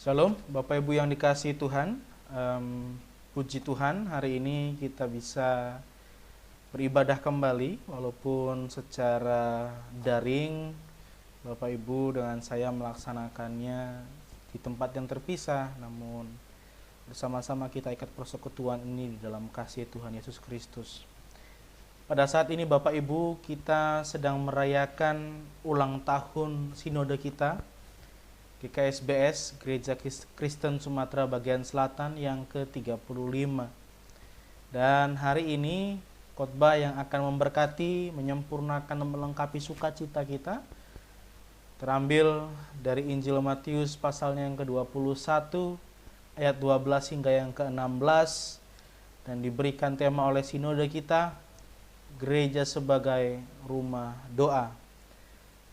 Shalom, Bapak Ibu yang dikasihi Tuhan. Puji Tuhan, hari ini kita bisa beribadah kembali, walaupun secara daring. Bapak Ibu dengan saya melaksanakannya di tempat yang terpisah, namun bersama-sama kita ikat persekutuan ini di dalam kasih Tuhan Yesus Kristus. Pada saat ini Bapak Ibu, kita sedang merayakan ulang tahun sinode kita, GKSBS, Gereja Kristen Sumatera Bagian Selatan yang ke-35. Dan hari ini khotbah yang akan memberkati, menyempurnakan dan melengkapi sukacita kita terambil dari Injil Matius pasalnya yang ke-21 ayat 12 hingga yang ke-16, dan diberikan tema oleh sinode kita, Gereja sebagai Rumah Doa.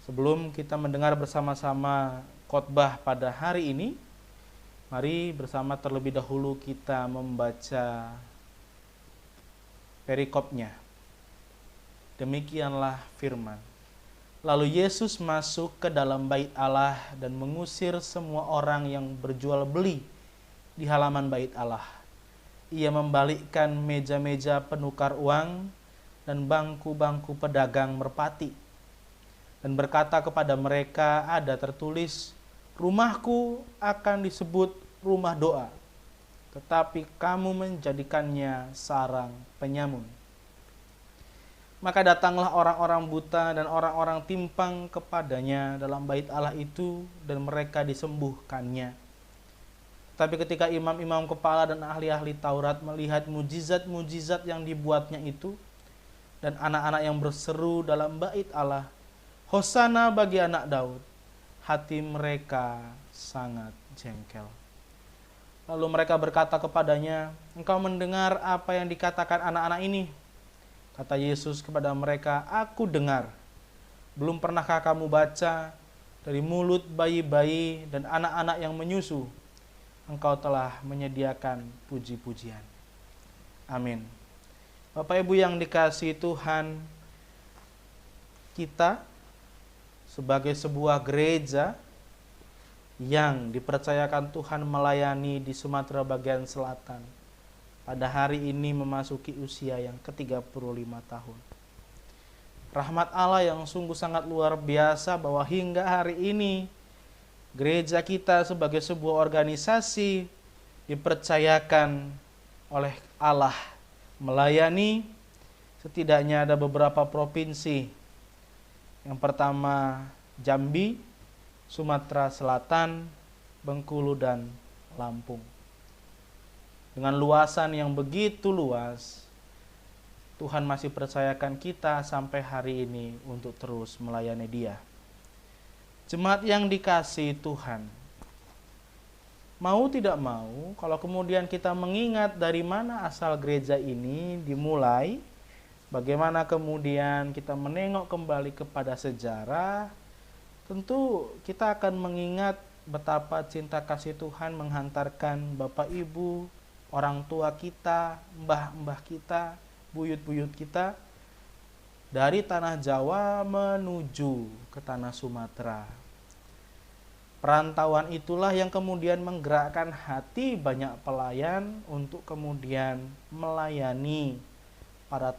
Sebelum kita mendengar bersama-sama khotbah pada hari ini, mari bersama terlebih dahulu kita membaca perikopnya. Demikianlah firman. Lalu Yesus masuk ke dalam bait Allah dan mengusir semua orang yang berjual beli di halaman bait Allah. Ia membalikkan meja-meja penukar uang dan bangku-bangku pedagang merpati, dan berkata kepada mereka, ada tertulis, rumahku akan disebut rumah doa, tetapi kamu menjadikannya sarang penyamun. Maka datanglah orang-orang buta dan orang-orang timpang kepadanya dalam bait Allah itu, dan mereka disembuhkannya. Tapi ketika imam-imam kepala dan ahli-ahli Taurat melihat mujizat-mujizat yang dibuatnya itu, dan anak-anak yang berseru dalam bait Allah, Hosana bagi anak Daud, hati mereka sangat jengkel. Lalu mereka berkata kepadanya, engkau mendengar apa yang dikatakan anak-anak ini? Kata Yesus kepada mereka, aku dengar. Belum pernahkah kamu baca, dari mulut bayi-bayi dan anak-anak yang menyusu, engkau telah menyediakan puji-pujian. Amin. Bapak Ibu yang dikasihi Tuhan, kita sebagai sebuah gereja yang dipercayakan Tuhan melayani di Sumatera Bagian Selatan, pada hari ini memasuki usia yang ke-35 tahun. Rahmat Allah yang sungguh sangat luar biasa bahwa hingga hari ini gereja kita sebagai sebuah organisasi dipercayakan oleh Allah melayani setidaknya ada beberapa provinsi. Yang pertama Jambi, Sumatera Selatan, Bengkulu, dan Lampung. Dengan luasan yang begitu luas, Tuhan masih percayakan kita sampai hari ini untuk terus melayani Dia. Jemaat yang dikasihi Tuhan, mau tidak mau, kalau kemudian kita mengingat dari mana asal gereja ini dimulai, bagaimana kemudian kita menengok kembali kepada sejarah, tentu kita akan mengingat betapa cinta kasih Tuhan menghantarkan Bapak Ibu, orang tua kita, mbah-mbah kita, buyut-buyut kita, dari tanah Jawa menuju ke tanah Sumatera. Perantauan itulah yang kemudian menggerakkan hati banyak pelayan untuk kemudian melayani para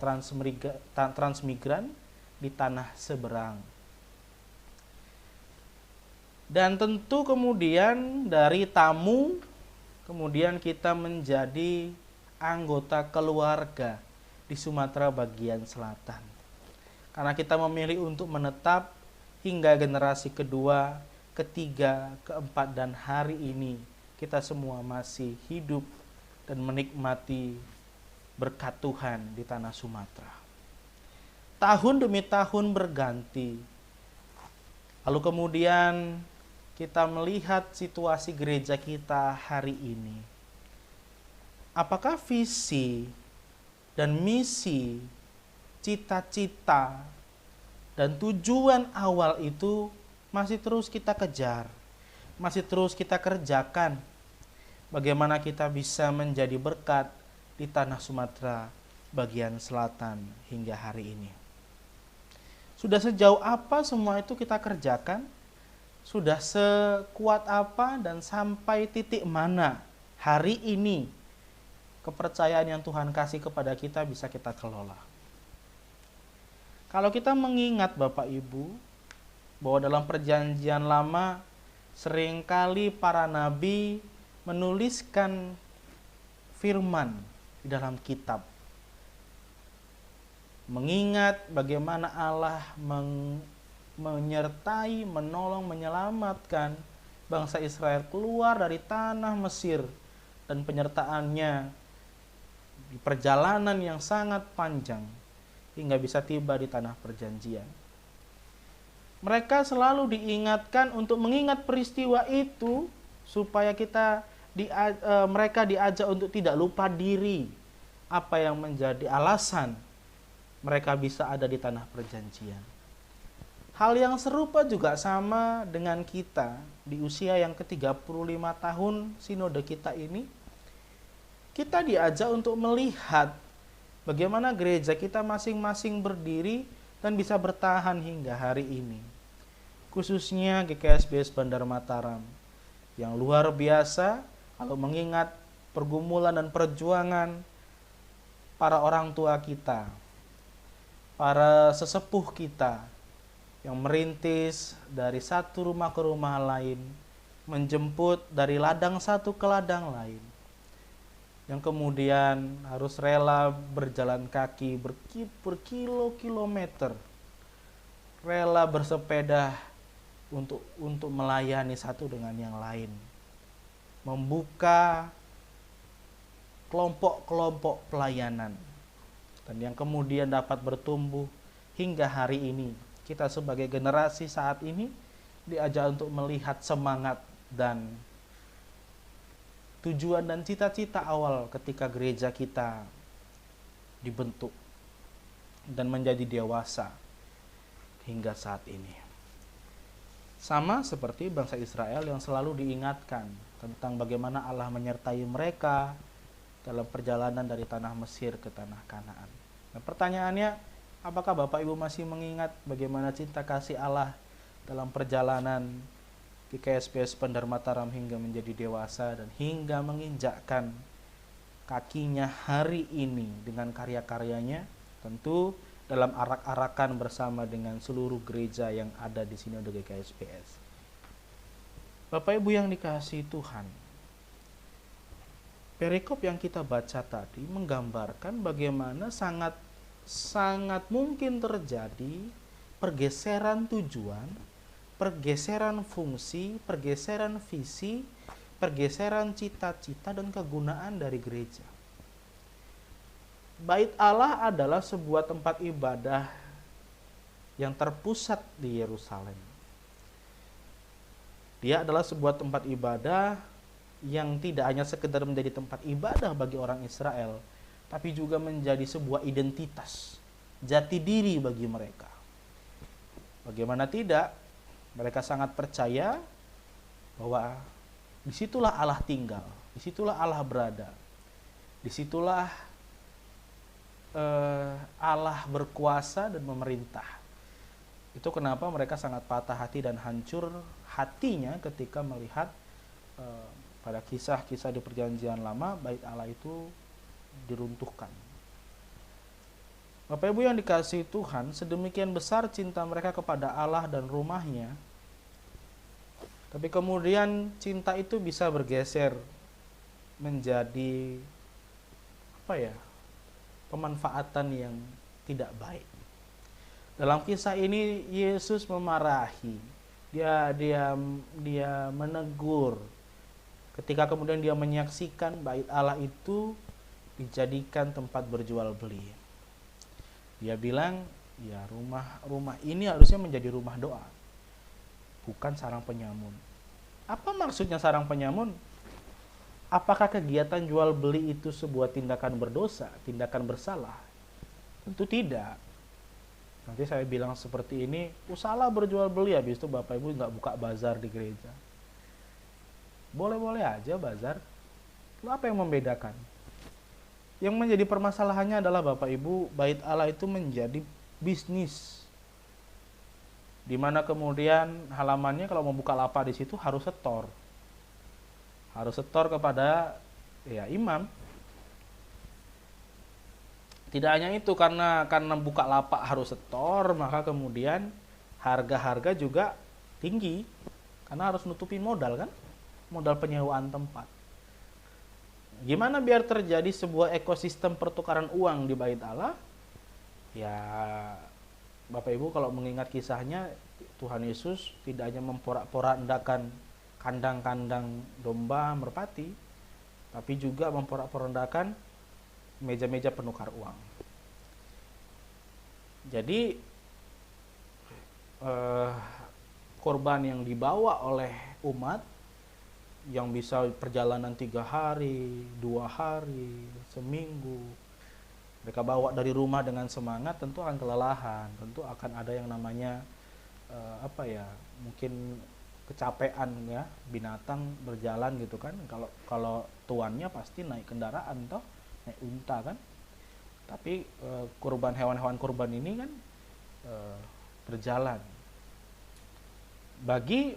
transmigran di tanah seberang. Dan tentu kemudian dari tamu, kemudian kita menjadi anggota keluarga di Sumatera Bagian Selatan. Karena kita memilih untuk menetap hingga generasi kedua, ketiga, keempat, dan hari ini kita semua masih hidup dan menikmati berkat Tuhan di tanah Sumatera. Tahun demi tahun berganti. Lalu kemudian kita melihat situasi gereja kita hari ini. Apakah visi dan misi, cita-cita, dan tujuan awal itu masih terus kita kejar, masih terus kita kerjakan? Bagaimana kita bisa menjadi berkat di tanah Sumatera Bagian Selatan hingga hari ini? Sudah sejauh apa semua itu kita kerjakan? sudah sekuat apa dan sampai titik mana hari ini kepercayaan yang Tuhan kasih kepada kita bisa kita kelola. Kalau kita mengingat Bapak Ibu, bahwa dalam perjanjian lama seringkali para nabi menuliskan firman di dalam kitab. Mengingat bagaimana Allah menyertai, menolong, menyelamatkan bangsa Israel keluar dari tanah Mesir, dan penyertaannya di perjalanan yang sangat panjang hingga bisa tiba di tanah perjanjian. Mereka selalu diingatkan untuk mengingat peristiwa itu supaya mereka diajak untuk tidak lupa diri apa yang menjadi alasan mereka bisa ada di tanah perjanjian. Hal yang serupa juga sama dengan kita di usia yang ke-35 tahun sinode kita ini. Kita diajak untuk melihat bagaimana gereja kita masing-masing berdiri dan bisa bertahan hingga hari ini. Khususnya GKSBS Bandar Mataram yang luar biasa kalau mengingat pergumulan dan perjuangan para orang tua kita, para sesepuh kita yang merintis dari satu rumah ke rumah lain, menjemput dari ladang satu ke ladang lain, yang kemudian harus rela berjalan kaki berkilo-kilometer, rela bersepeda untuk melayani satu dengan yang lain, membuka kelompok-kelompok pelayanan, dan yang kemudian dapat bertumbuh hingga hari ini. Kita sebagai generasi saat ini diajak untuk melihat semangat dan tujuan dan cita-cita awal ketika gereja kita dibentuk dan menjadi dewasa hingga saat ini. Sama seperti bangsa Israel yang selalu diingatkan tentang bagaimana Allah menyertai mereka dalam perjalanan dari tanah Mesir ke tanah Kanaan. Nah, pertanyaannya, apakah Bapak Ibu masih mengingat bagaimana cinta kasih Allah dalam perjalanan GKSBS Bandar Mataram hingga menjadi dewasa dan hingga menginjakkan kakinya hari ini dengan karya-karyanya, tentu dalam arak-arakan bersama dengan seluruh gereja yang ada di Sinode GKSBS. Bapak Ibu yang dikasihi Tuhan, perikop yang kita baca tadi menggambarkan bagaimana sangat mungkin terjadi pergeseran tujuan, pergeseran fungsi, pergeseran visi, pergeseran cita-cita dan kegunaan dari gereja. Bait Allah adalah sebuah tempat ibadah yang terpusat di Yerusalem. Dia adalah sebuah tempat ibadah yang tidak hanya sekedar menjadi tempat ibadah bagi orang Israel, tapi juga menjadi sebuah identitas, jati diri bagi mereka. Bagaimana tidak, mereka sangat percaya bahwa disitulah Allah tinggal, disitulah Allah berada, disitulah Allah berkuasa dan memerintah. Itu kenapa mereka sangat patah hati dan hancur hatinya ketika melihat pada kisah-kisah di perjanjian lama bait Allah itu diruntuhkan. Bapak Ibu yang dikasihi Tuhan, sedemikian besar cinta mereka kepada Allah dan rumahnya, tapi kemudian cinta itu bisa bergeser menjadi pemanfaatan yang tidak baik. Dalam kisah ini Yesus memarahi, dia menegur ketika kemudian dia menyaksikan bait Allah itu dijadikan tempat berjual beli. Dia bilang, ya rumah ini harusnya menjadi rumah doa, bukan sarang penyamun. Apa maksudnya sarang penyamun? Apakah kegiatan jual beli itu sebuah tindakan berdosa, tindakan bersalah? Tentu tidak. Nanti saya bilang seperti ini, salah berjual beli, habis itu Bapak Ibu nggak buka bazar di gereja. Boleh-boleh aja bazar. Lalu apa yang membedakan? Yang menjadi permasalahannya adalah Bapak Ibu, bait Allah itu menjadi bisnis. di mana kemudian halamannya kalau mau buka lapak di situ harus setor kepada ya imam. Tidak hanya itu, karena buka lapak harus setor, maka kemudian harga-harga juga tinggi karena harus nutupi modal kan, modal penyewaan tempat. Gimana biar terjadi sebuah ekosistem pertukaran uang di Bait Allah? Ya, Bapak Ibu kalau mengingat kisahnya, Tuhan Yesus tidak hanya memporak-porandakan kandang-kandang domba merpati, tapi juga memporak-porandakan meja-meja penukar uang. Jadi korban yang dibawa oleh umat yang bisa perjalanan 3 hari, 2 hari, seminggu, mereka bawa dari rumah dengan semangat, tentu akan kelelahan, tentu akan ada yang namanya mungkin kecapean ya, binatang berjalan gitu kan. Kalau tuannya pasti naik kendaraan toh, naik unta kan. Tapi hewan-hewan kurban ini kan berjalan. Bagi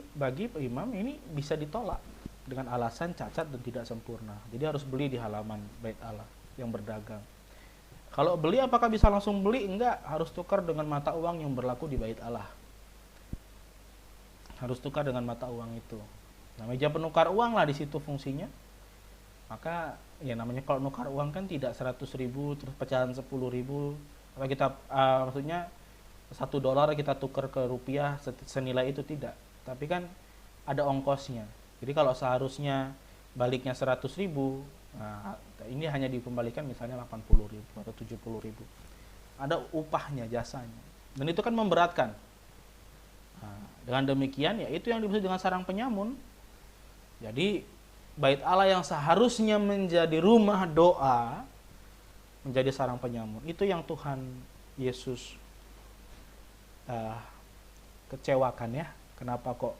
imam ini bisa ditolak dengan alasan cacat dan tidak sempurna. Jadi harus beli di halaman Bait Allah yang berdagang. Kalau beli apakah bisa langsung beli? Enggak, harus tukar dengan mata uang yang berlaku di Bait Allah. Harus tukar dengan mata uang itu. Nah, meja penukar uang lah di situ fungsinya. Maka ya namanya kalau nukar uang kan tidak 100.000 terus pecahan 10.000. Apa kita maksudnya $1 kita tukar ke rupiah senilai itu, tidak. Tapi kan ada ongkosnya. Jadi kalau seharusnya baliknya 100.000, nah, ini hanya dikembalikan misalnya 80.000 atau 70.000. Ada upahnya, jasanya. Dan itu kan memberatkan. Nah, dengan demikian ya itu yang dimaksud dengan sarang penyamun. Jadi Bait Allah yang seharusnya menjadi rumah doa menjadi sarang penyamun. Itu yang Tuhan Yesus kecewakan ya. Kenapa kok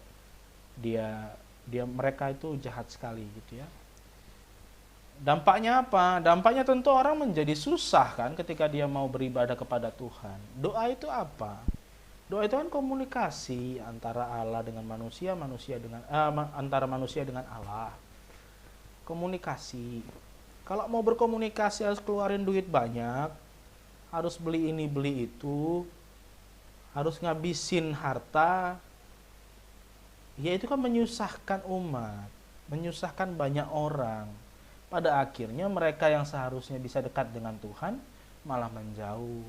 mereka itu jahat sekali gitu ya. Dampaknya apa? Dampaknya tentu orang menjadi susah kan ketika dia mau beribadah kepada Tuhan. Doa itu apa? Doa itu kan komunikasi antara Allah dengan manusia, antara manusia dengan Allah. Komunikasi. Kalau mau berkomunikasi harus keluarin duit banyak, harus beli ini beli itu, harus ngabisin harta. Ya itu kan menyusahkan umat, menyusahkan banyak orang. Pada akhirnya mereka yang seharusnya bisa dekat dengan Tuhan malah menjauh.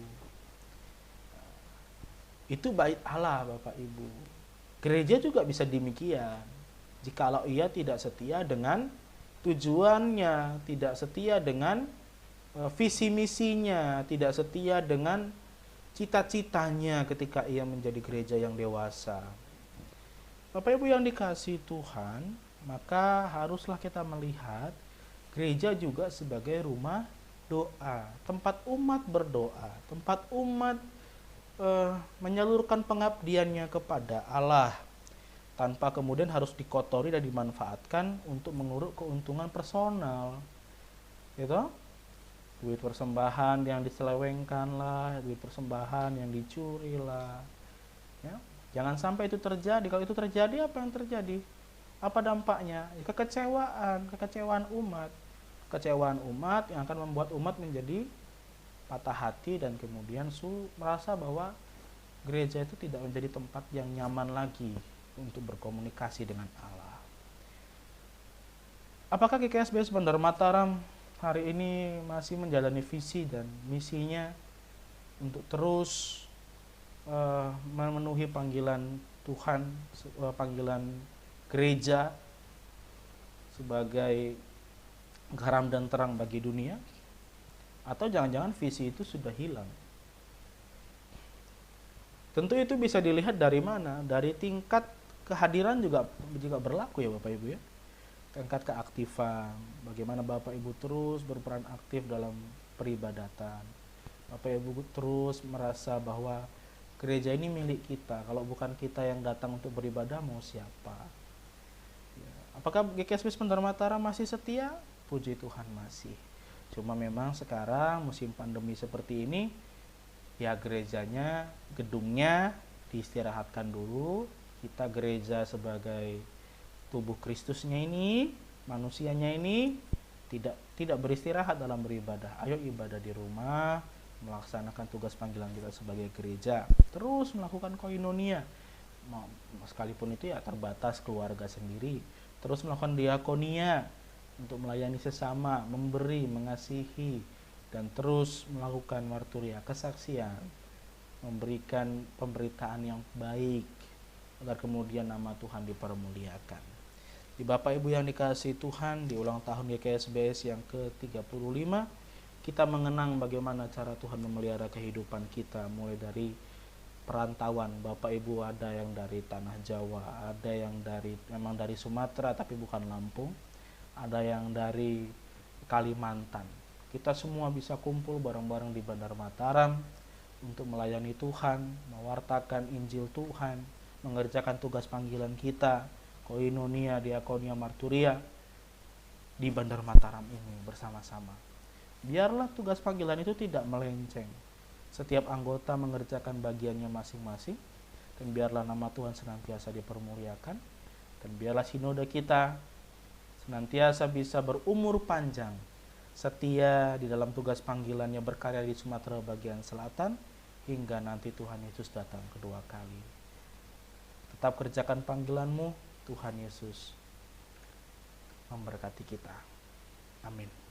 Itu Bait Allah Bapak Ibu. Gereja juga bisa demikian. Jikalau ia tidak setia dengan tujuannya, tidak setia dengan visi misinya, tidak setia dengan cita-citanya ketika ia menjadi gereja yang dewasa. Bapak Ibu yang dikasihi Tuhan, maka haruslah kita melihat gereja juga sebagai rumah doa, tempat umat berdoa, tempat umat menyalurkan pengabdiannya kepada Allah tanpa kemudian harus dikotori dan dimanfaatkan untuk menguruk keuntungan personal, gitu. Duit persembahan yang diselewengkan lah, duit persembahan yang dicuri lah, ya. Jangan sampai itu terjadi. Kalau itu terjadi, apa yang terjadi? Apa dampaknya? Kekecewaan umat. Kekecewaan umat yang akan membuat umat menjadi patah hati dan kemudian merasa bahwa gereja itu tidak menjadi tempat yang nyaman lagi untuk berkomunikasi dengan Allah. Apakah GKSBS Bandar Mataram hari ini masih menjalani visi dan misinya untuk terus memenuhi panggilan Tuhan, panggilan gereja sebagai garam dan terang bagi dunia? Atau jangan-jangan visi itu sudah hilang? Tentu itu bisa dilihat dari mana? Dari tingkat kehadiran juga berlaku ya Bapak Ibu ya. Tingkat keaktifan, bagaimana Bapak Ibu terus berperan aktif dalam peribadatan. Bapak Ibu terus merasa bahwa gereja ini milik kita. Kalau bukan kita yang datang untuk beribadah, mau siapa? Ya. Apakah GKSBS Bandar Mataram masih setia? Puji Tuhan masih. Cuma memang sekarang musim pandemi seperti ini, ya gerejanya, gedungnya diistirahatkan dulu. Kita gereja sebagai tubuh Kristusnya ini, manusianya ini tidak beristirahat dalam beribadah. Ayo ibadah di rumah, melaksanakan tugas panggilan kita sebagai gereja, terus melakukan koinonia, sekalipun itu ya terbatas keluarga sendiri, terus melakukan diakonia untuk melayani sesama, memberi, mengasihi, dan terus melakukan marturia, kesaksian, memberikan pemberitaan yang baik agar kemudian nama Tuhan dipermuliakan. Di Bapak Ibu yang dikasihi Tuhan, di ulang tahun GKSBS yang ke-35, kita mengenang bagaimana cara Tuhan memelihara kehidupan kita, mulai dari perantauan. Bapak Ibu ada yang dari tanah Jawa, ada yang memang dari Sumatera tapi bukan Lampung, ada yang dari Kalimantan. Kita semua bisa kumpul bareng-bareng di Bandar Mataram untuk melayani Tuhan, mewartakan Injil Tuhan, mengerjakan tugas panggilan kita, koinonia, diakonia, marturia di Bandar Mataram ini bersama-sama. Biarlah tugas panggilan itu tidak melenceng. Setiap anggota mengerjakan bagiannya masing-masing, dan biarlah nama Tuhan senantiasa dipermuliakan, dan biarlah sinode kita senantiasa bisa berumur panjang, setia di dalam tugas panggilannya berkarya di Sumatera bagian selatan, hingga nanti Tuhan Yesus datang kedua kali. Tetap kerjakan panggilanmu, Tuhan Yesus memberkati kita. Amin.